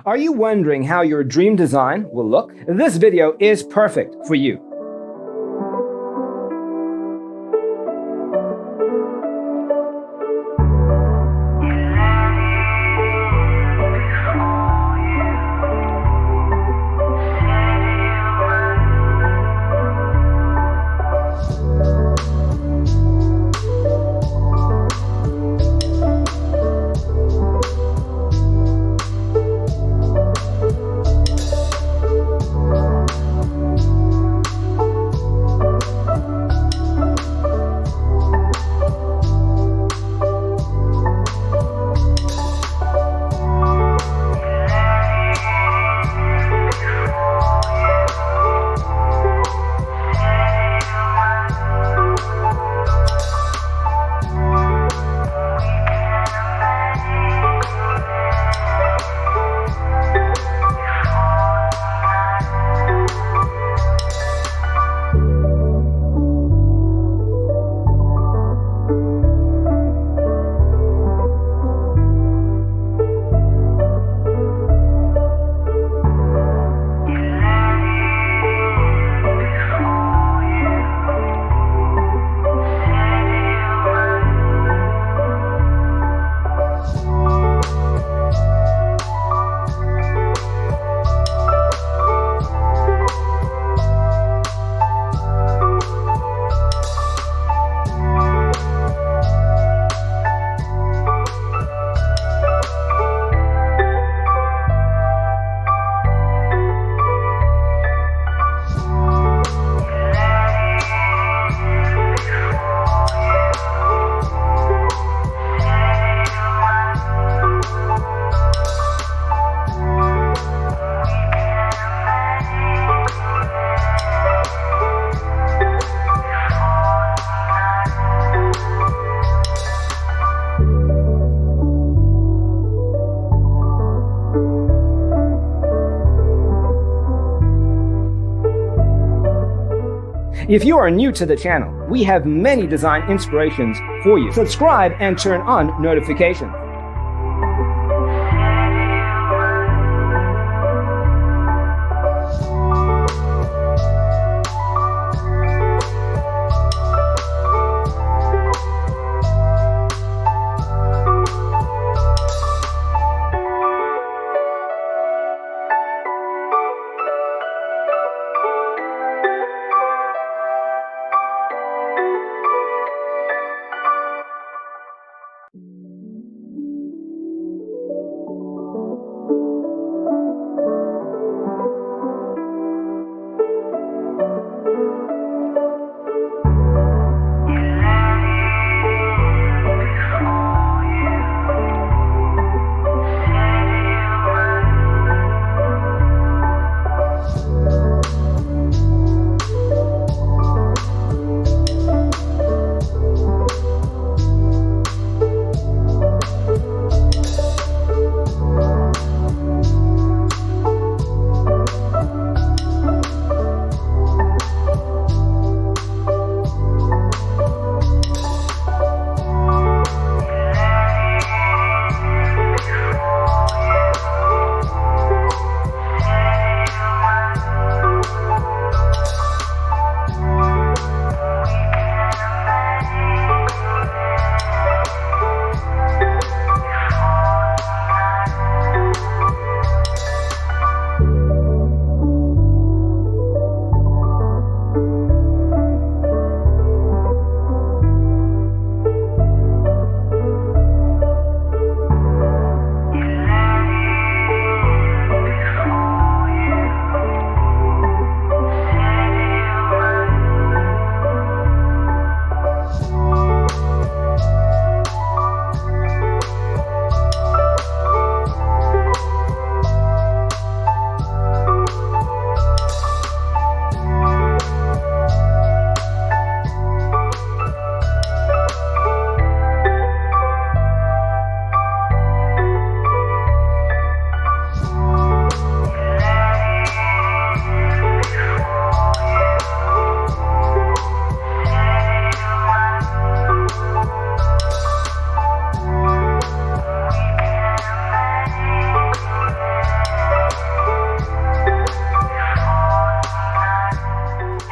Are you wondering how your dream design will look? This video is perfect for you. If you are new to the channel, we have many design inspirations for you. Subscribe and turn on notifications.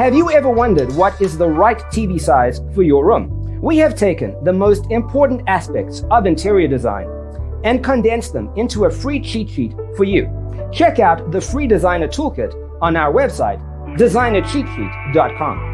Have you ever wondered what is the right TV size for your room? We have taken the most important aspects of interior design and condensed them into a free cheat sheet for you. Check out the free designer toolkit on our website, designercheatsheet.com.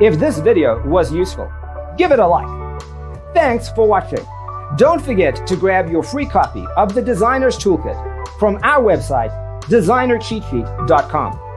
If this video was useful, give it a like. Thanks for watching. Don't forget to grab your free copy of the Designer's Toolkit from our website, designercheatsheet.com.